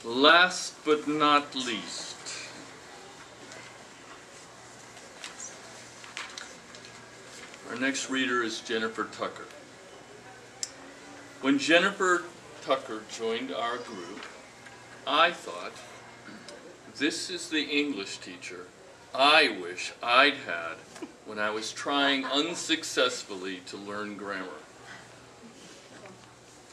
Last but not least, our next reader is Jennifer Tucker. When Jennifer Tucker joined our group, I thought, this is the English teacher I wish I'd had when I was trying unsuccessfully to learn grammar.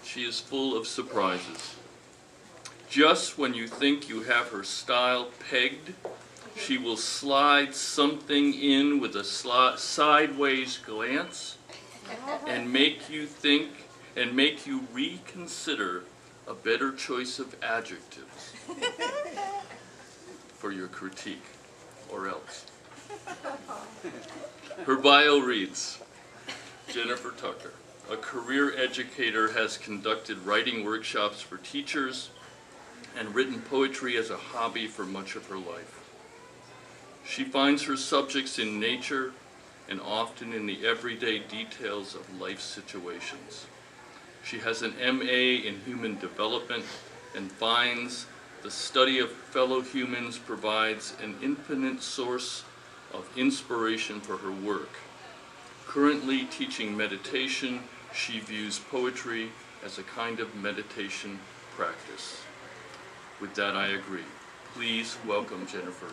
She is full of surprises. Just when you think you have her style pegged, she will slide something in with a sideways glance and make you think and make you reconsider a better choice of adjectives for your critique, or else. Her bio reads, Jennifer Tucker, a career educator, has conducted writing workshops for teachers and written poetry as a hobby for much of her life. She finds her subjects in nature and often in the everyday details of life situations. She has an MA in human development and finds the study of fellow humans provides an infinite source of inspiration for her work. Currently teaching meditation, she views poetry as a kind of meditation practice. With that, I agree. Please welcome Jennifer.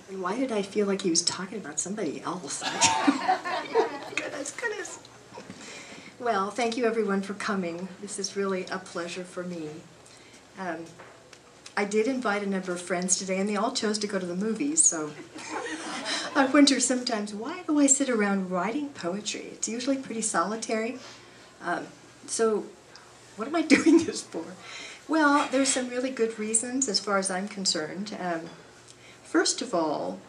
And why did I feel like he was talking about somebody else? Goodness. Well, thank you everyone for coming. This is really a pleasure for me. I did invite a number of friends today, and they all chose to go to the movies, so I wonder sometimes, why do I sit around writing poetry? It's usually pretty solitary. So what am I doing this for? Well, there's some really good reasons as far as I'm concerned. First of all,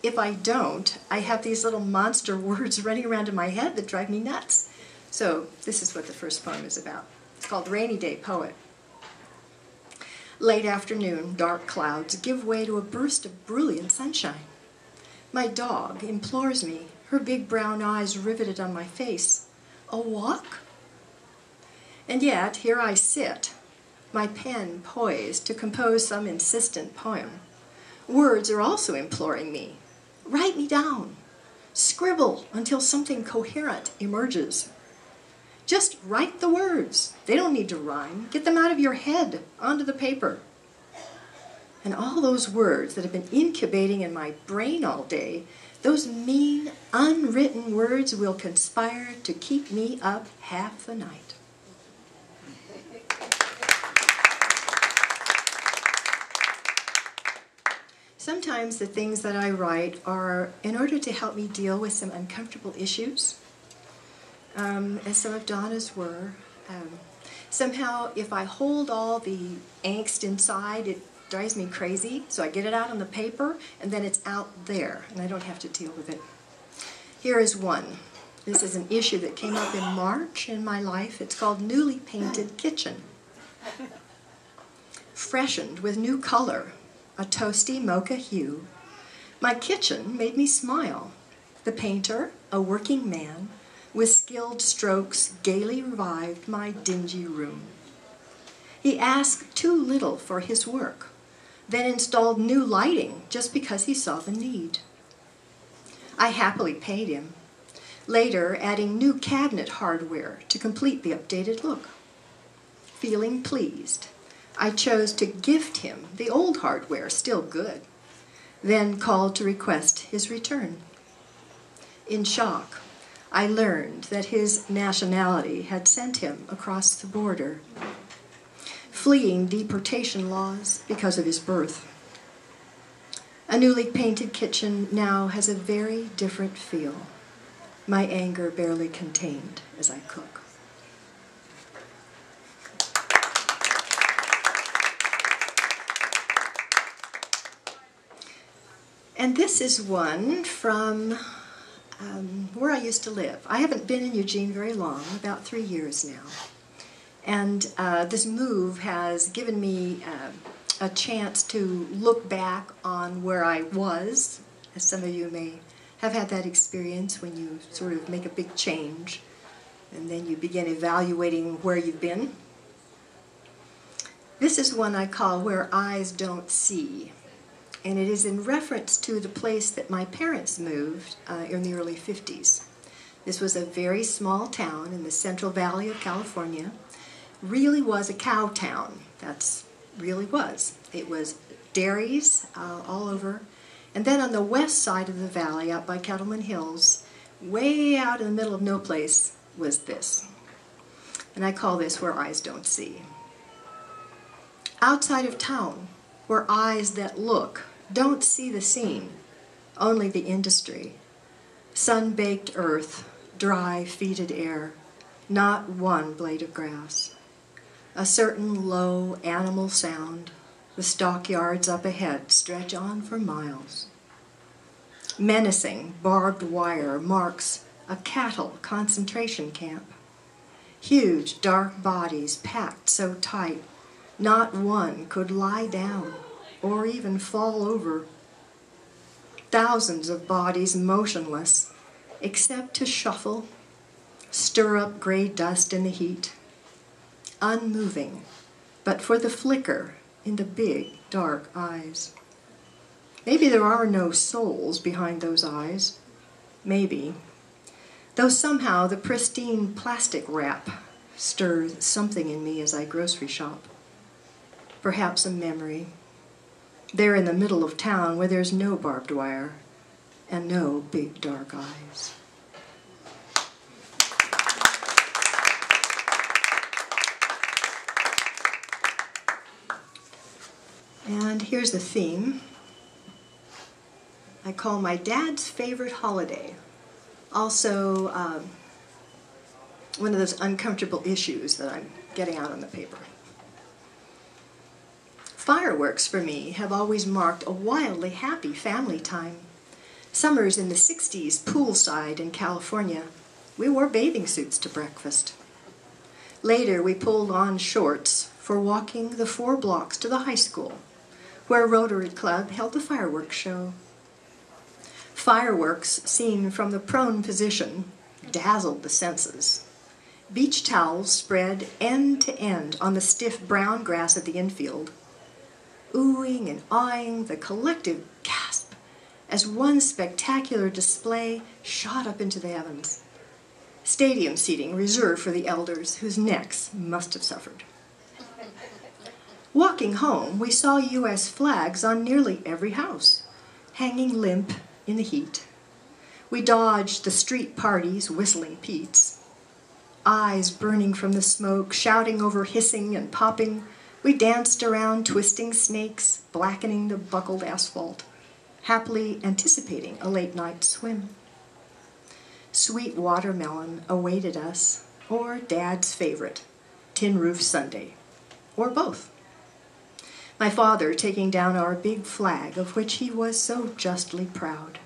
if I don't, I have these little monster words running around in my head that drive me nuts. So this is what the first poem is about. It's called Rainy Day Poet. Late afternoon, dark clouds give way to a burst of brilliant sunshine. My dog implores me, her big brown eyes riveted on my face. A walk? And yet, here I sit, my pen poised to compose some insistent poem. Words are also imploring me. Write me down. Scribble until something coherent emerges. Just write the words. They don't need to rhyme. Get them out of your head, onto the paper. And all those words that have been incubating in my brain all day, those mean, unwritten words will conspire to keep me up half the night. Sometimes the things that I write are in order to help me deal with some uncomfortable issues, as some of Donna's were. Somehow, if I hold all the angst inside, it drives me crazy, so I get it out on the paper, and then it's out there, and I don't have to deal with it. Here is one. This is an issue that came up in March in my life. It's called Newly Painted Kitchen. Freshened with new color, a toasty mocha hue, my kitchen made me smile. The painter, a working man, with skilled strokes gaily revived my dingy room. He asked too little for his work, then installed new lighting just because he saw the need. I happily paid him, later adding new cabinet hardware to complete the updated look. Feeling pleased, I chose to gift him the old hardware, still good, then called to request his return. In shock, I learned that his nationality had sent him across the border, fleeing deportation laws because of his birth. A newly painted kitchen now has a very different feel, my anger barely contained as I cook. And this is one from where I used to live. I haven't been in Eugene very long, about 3 years now. And this move has given me a chance to look back on where I was, as some of you may have had that experience when you sort of make a big change and then you begin evaluating where you've been. This is one I call Where Eyes Don't See, and it is in reference to the place that my parents moved in the early 50s. This was a very small town in the Central Valley of California. Really was a cow town. That's really was. It was dairies all over. And then on the west side of the valley, out by Kettleman Hills, way out in the middle of no place, was this. And I call this Where Eyes Don't See. Outside of town, where eyes that look don't see the scene, only the industry. Sun-baked earth, dry, fetid air, not one blade of grass. A certain low animal sound, the stockyards up ahead stretch on for miles. Menacing barbed wire marks a cattle concentration camp. Huge dark bodies packed so tight, not one could lie down or even fall over. Thousands of bodies motionless, except to shuffle, stir up gray dust in the heat. Unmoving, but for the flicker in the big, dark eyes. Maybe there are no souls behind those eyes. Maybe. Though somehow the pristine plastic wrap stirs something in me as I grocery shop. Perhaps a memory. There in the middle of town where there's no barbed wire and no big dark eyes. And here's the theme. I call my dad's favorite holiday. Also, one of those uncomfortable issues that I'm getting out on the paper. Fireworks for me have always marked a wildly happy family time. Summers in the 60s, poolside in California, we wore bathing suits to breakfast. Later, we pulled on shorts for walking the 4 blocks to the high school, where Rotary Club held the fireworks show. Fireworks, seen from the prone position, dazzled the senses. Beach towels spread end to end on the stiff brown grass at the infield. Oohing and awing, the collective gasp as one spectacular display shot up into the heavens. Stadium seating reserved for the elders whose necks must have suffered. Walking home, we saw U.S. flags on nearly every house, hanging limp in the heat. We dodged the street parties, whistling Pete's. Eyes burning from the smoke, shouting over hissing and popping, we danced around twisting snakes, blackening the buckled asphalt, happily anticipating a late-night swim. Sweet watermelon awaited us, or Dad's favorite, Tin Roof Sundae, or both. My father taking down our big flag, of which he was so justly proud.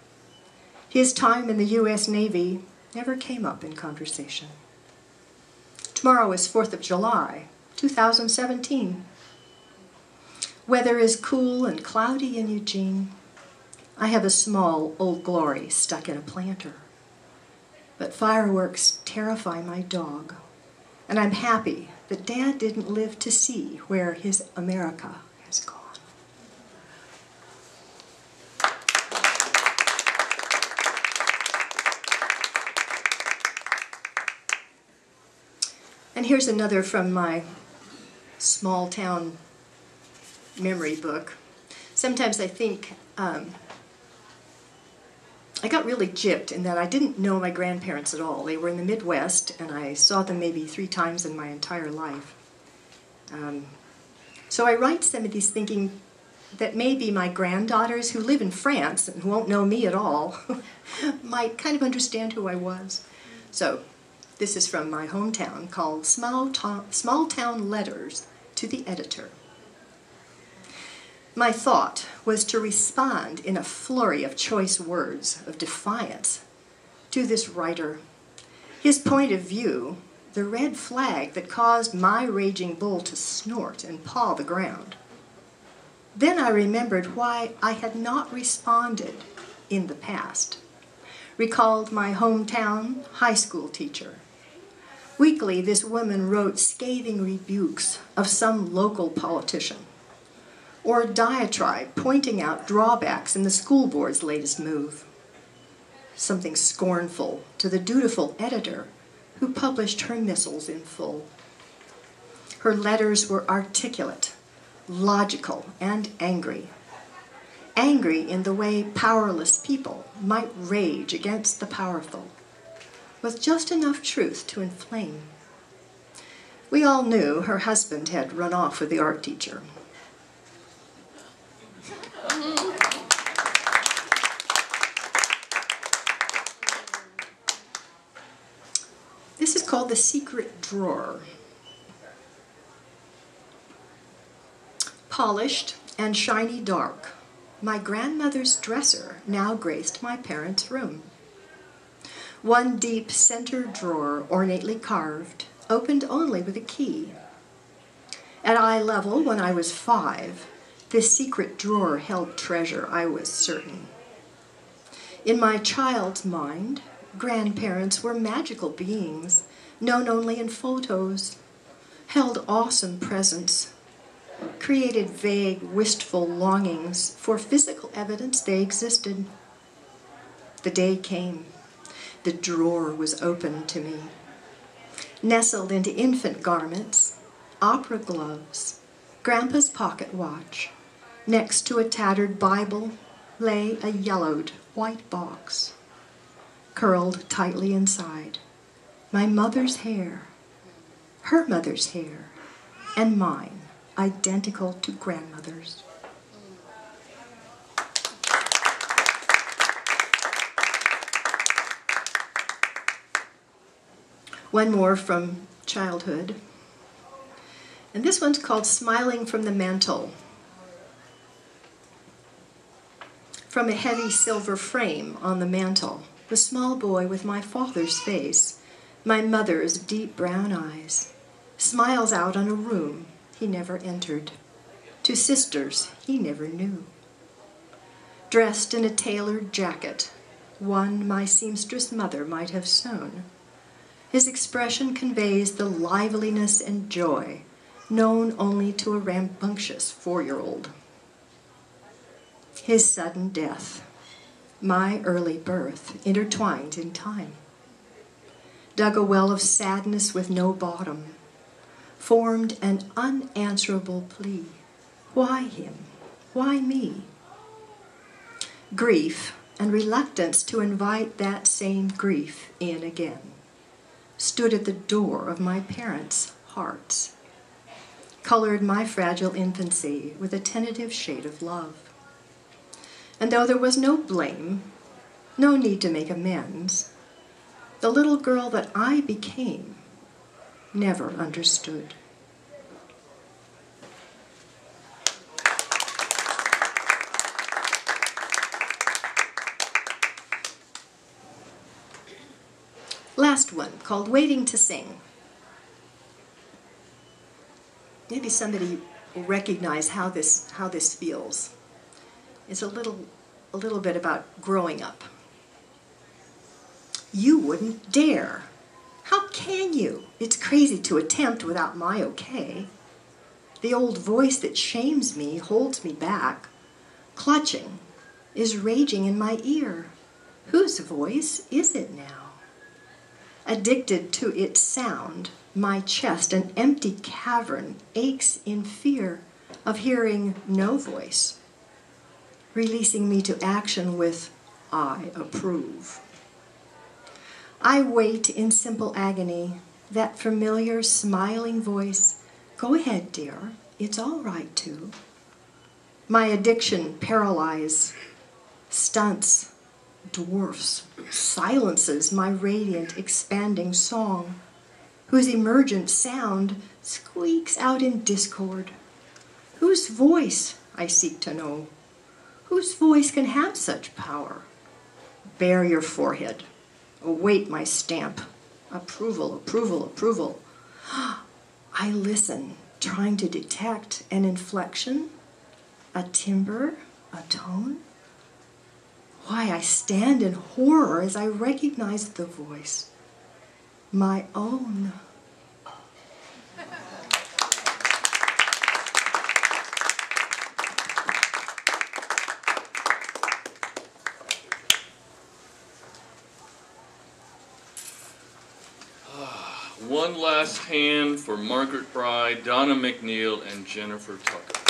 His time in the U.S. Navy never came up in conversation. Tomorrow is 4th of July, 2017. Weather is cool and cloudy in Eugene. I have a small Old Glory stuck in a planter. But fireworks terrify my dog, and I'm happy that Dad didn't live to see where his America has gone. And here's another from my small town memory book. Sometimes I think I got really gypped in that I didn't know my grandparents at all. They were in the Midwest, and I saw them maybe 3 times in my entire life. So I write some of these thinking that maybe my granddaughters who live in France and won't know me at all might kind of understand who I was. So this is from my hometown called Small Town Letters to the Editor. My thought was to respond in a flurry of choice words of defiance to this writer. His point of view, the red flag that caused my raging bull to snort and paw the ground. Then I remembered why I had not responded in the past. Recalled my hometown high school teacher. Weekly, this woman wrote scathing rebukes of some local politician, or a diatribe pointing out drawbacks in the school board's latest move. Something scornful to the dutiful editor who published her missiles in full. Her letters were articulate, logical, and angry. Angry in the way powerless people might rage against the powerful, with just enough truth to inflame. We all knew her husband had run off with the art teacher. This is called the secret drawer. Polished and shiny dark, my grandmother's dresser now graced my parents' room. One deep center drawer, ornately carved, opened only with a key. At eye level, when I was 5, this secret drawer held treasure, I was certain. In my child's mind, grandparents were magical beings, known only in photos, held awesome presence, created vague, wistful longings for physical evidence they existed. The day came. The drawer was opened to me. Nestled into infant garments, opera gloves, Grandpa's pocket watch, next to a tattered Bible lay a yellowed white box, curled tightly inside. My mother's hair, her mother's hair, and mine, identical to grandmother's. One more from childhood. And this one's called Smiling from the Mantle. From a heavy silver frame on the mantle, the small boy with my father's face, my mother's deep brown eyes, smiles out on a room he never entered, to sisters he never knew. Dressed in a tailored jacket, one my seamstress mother might have sewn, his expression conveys the liveliness and joy known only to a rambunctious 4-year-old. His sudden death, my early birth, intertwined in time, dug a well of sadness with no bottom, formed an unanswerable plea. Why him? Why me? Grief and reluctance to invite that same grief in again stood at the door of my parents' hearts, colored my fragile infancy with a tentative shade of love. And though there was no blame, no need to make amends, the little girl that I became never understood. Last one, called Waiting to Sing. Maybe somebody will recognize how this feels. It's a little bit about growing up. You wouldn't dare. How can you? It's crazy to attempt without my okay. The old voice that shames me, holds me back, clutching, is raging in my ear. Whose voice is it now? Addicted to its sound, my chest, an empty cavern, aches in fear of hearing no voice, releasing me to action with, I approve. I wait in simple agony, that familiar smiling voice, go ahead, dear, it's all right to. My addiction paralyzes, stunts, dwarfs, silences my radiant, expanding song, whose emergent sound squeaks out in discord. Whose voice, I seek to know, whose voice can have such power? Bare your forehead, await my stamp, approval, approval, approval. I listen, trying to detect an inflection, A timbre, a tone? Why, I stand in horror as I recognize the voice. My own. One last hand for Margaret, Brye, Donna McNeil, and Jennifer Tucker.